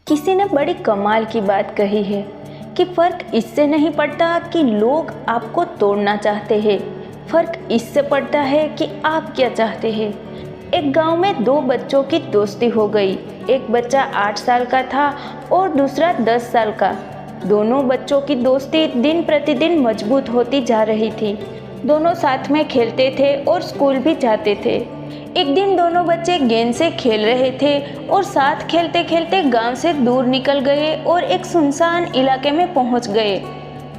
किसी ने बड़ी कमाल की बात कही है कि फ़र्क इससे नहीं पड़ता कि लोग आपको तोड़ना चाहते हैं, फ़र्क इससे पड़ता है कि आप क्या चाहते हैं। एक गांव में दो बच्चों की दोस्ती हो गई। एक बच्चा 8 साल का था और दूसरा 10 साल का। दोनों बच्चों की दोस्ती दिन प्रतिदिन मजबूत होती जा रही थी। दोनों साथ में खेलते थे और स्कूल भी जाते थे। एक दिन दोनों बच्चे गेंद से खेल रहे थे और साथ खेलते खेलते गांव से दूर निकल गए और एक सुनसान इलाके में पहुंच गए।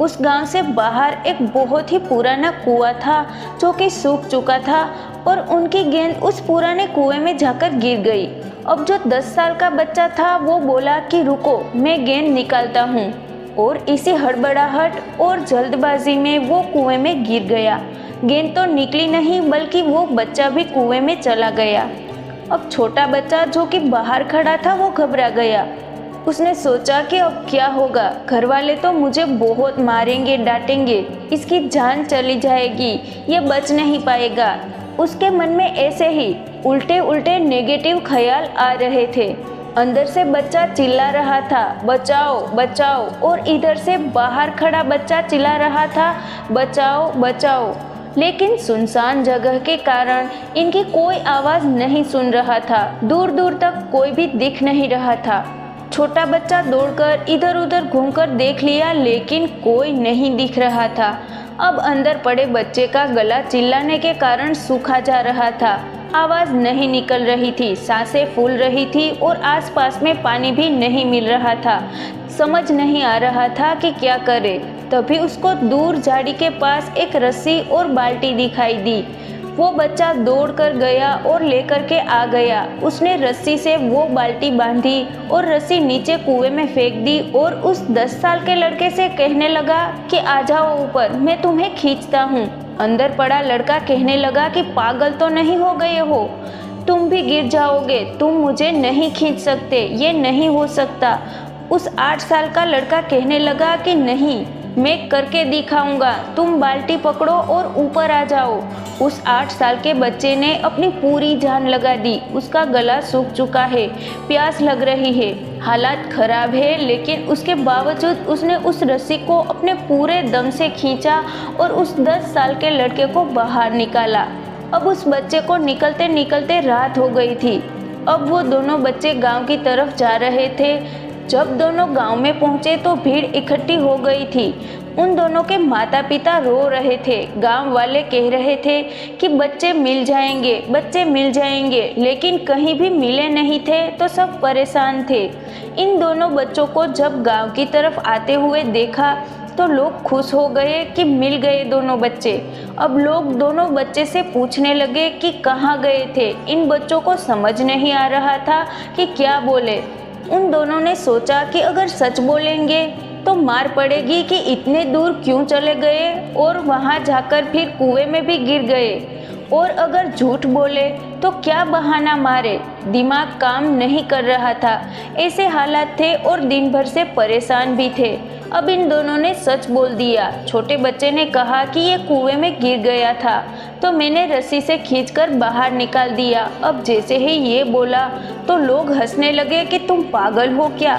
उस गांव से बाहर एक बहुत ही पुराना कुआं था जो कि सूख चुका था और उनकी गेंद उस पुराने कुएं में जाकर गिर गई। अब जो 10 साल का बच्चा था वो बोला कि रुको, मैं गेंद निकालता हूँ, और इसी हड़बड़ाहट और जल्दबाजी में वो कुएं में गिर गया। गेंद तो निकली नहीं बल्कि वो बच्चा भी कुएं में चला गया। अब छोटा बच्चा जो कि बाहर खड़ा था वो घबरा गया। उसने सोचा कि अब क्या होगा, घर वाले तो मुझे बहुत मारेंगे, डांटेंगे, इसकी जान चली जाएगी, ये बच नहीं पाएगा। उसके मन में ऐसे ही उल्टे उल्टे नेगेटिव ख्याल आ रहे थे। अंदर से बच्चा चिल्ला रहा था, बचाओ बचाओ, और इधर से बाहर खड़ा बच्चा चिल्ला रहा था, बचाओ बचाओ। लेकिन सुनसान जगह के कारण इनकी कोई आवाज़ नहीं सुन रहा था। दूर दूर तक कोई भी दिख नहीं रहा था। छोटा बच्चा दौड़कर इधर उधर घूमकर देख लिया लेकिन कोई नहीं दिख रहा था। अब अंदर पड़े बच्चे का गला चिल्लाने के कारण सूखा जा रहा था। आवाज़ नहीं निकल रही थी, सांसें फूल रही थी और आसपास में पानी भी नहीं मिल रहा था। समझ नहीं आ रहा था कि क्या करे। तभी उसको दूर झाड़ी के पास एक रस्सी और बाल्टी दिखाई दी। वो बच्चा दौड़ कर गया और लेकर के आ गया। उसने रस्सी से वो बाल्टी बांधी और रस्सी नीचे कुएं में फेंक दी और उस 10 साल के लड़के से कहने लगा कि आ जाओ ऊपर, मैं तुम्हें खींचता हूँ। अंदर पड़ा लड़का कहने लगा कि पागल तो नहीं हो गए हो, तुम भी गिर जाओगे, तुम मुझे नहीं खींच सकते, ये नहीं हो सकता। उस 8 साल का लड़का कहने लगा कि नहीं, मैं करके दिखाऊंगा, तुम बाल्टी पकड़ो और ऊपर आ जाओ। उस 8 साल के बच्चे ने अपनी पूरी जान लगा दी। उसका गला सूख चुका है, प्यास लग रही है, हालात खराब है, लेकिन उसके बावजूद उसने उस रस्सी को अपने पूरे दम से खींचा और उस 10 साल के लड़के को बाहर निकाला। अब उस बच्चे को निकलते निकलते रात हो गई थी। अब वो दोनों बच्चे गांव की तरफ जा रहे थे। जब दोनों गांव में पहुंचे तो भीड़ इकट्ठी हो गई थी। उन दोनों के माता पिता रो रहे थे। गांव वाले कह रहे थे कि बच्चे मिल जाएंगे, बच्चे मिल जाएंगे, लेकिन कहीं भी मिले नहीं थे तो सब परेशान थे। इन दोनों बच्चों को जब गांव की तरफ आते हुए देखा तो लोग खुश हो गए कि मिल गए दोनों बच्चे। अब लोग दोनों बच्चे से पूछने लगे कि कहाँ गए थे। इन बच्चों को समझ नहीं आ रहा था कि क्या बोले। उन दोनों ने सोचा कि अगर सच बोलेंगे तो मार पड़ेगी कि इतने दूर क्यों चले गए और वहां जाकर फिर कुएं में भी गिर गए, और अगर झूठ बोले तो क्या बहाना मारे। दिमाग काम नहीं कर रहा था। ऐसे हालात थे और दिन भर से परेशान भी थे। अब इन दोनों ने सच बोल दिया। छोटे बच्चे ने कहा कि ये कुएं में गिर गया था तो मैंने रस्सी से खींचकर बाहर निकाल दिया। अब जैसे ही ये बोला तो लोग हंसने लगे कि तुम पागल हो क्या,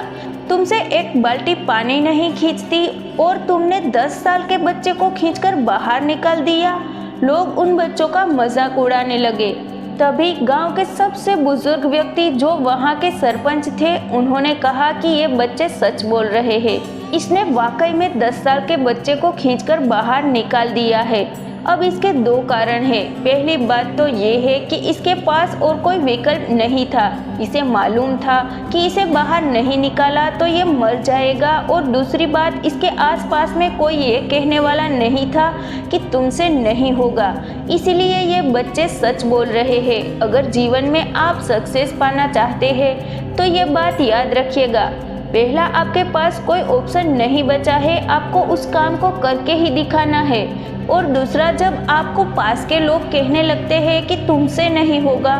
तुमसे एक बाल्टी पानी नहीं खींचती और तुमने 10 साल के बच्चे को खींचकर बाहर निकाल दिया। लोग उन बच्चों का मजाक उड़ाने लगे। तभी गांव के सबसे बुजुर्ग व्यक्ति जो वहां के सरपंच थे, उन्होंने कहा कि ये बच्चे सच बोल रहे हैं, इसने वाकई में 10 साल के बच्चे को खींचकर बाहर निकाल दिया है। अब इसके 2 कारण हैं। पहली बात तो ये है कि इसके पास और कोई विकल्प नहीं था। इसे मालूम था कि इसे बाहर नहीं निकाला तो ये मर जाएगा, और दूसरी बात, इसके आसपास में कोई ये कहने वाला नहीं था कि तुमसे नहीं होगा। इसीलिए ये बच्चे सच बोल रहे हैं। अगर जीवन में आप सक्सेस पाना चाहते हैं तो ये बात याद रखिएगा, पहला आपके पास कोई ऑप्शन नहीं बचा है, आपको उस काम को करके ही दिखाना है। और दूसरा, जब आपको पास के लोग कहने लगते हैं कि तुमसे नहीं होगा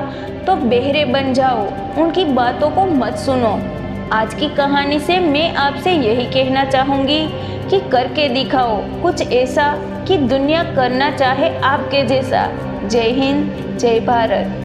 तो बहरे बन जाओ, उनकी बातों को मत सुनो। आज की कहानी से मैं आपसे यही कहना चाहूँगी कि करके दिखाओ कुछ ऐसा कि दुनिया करना चाहे आपके जैसा। जय हिंद, जय भारत।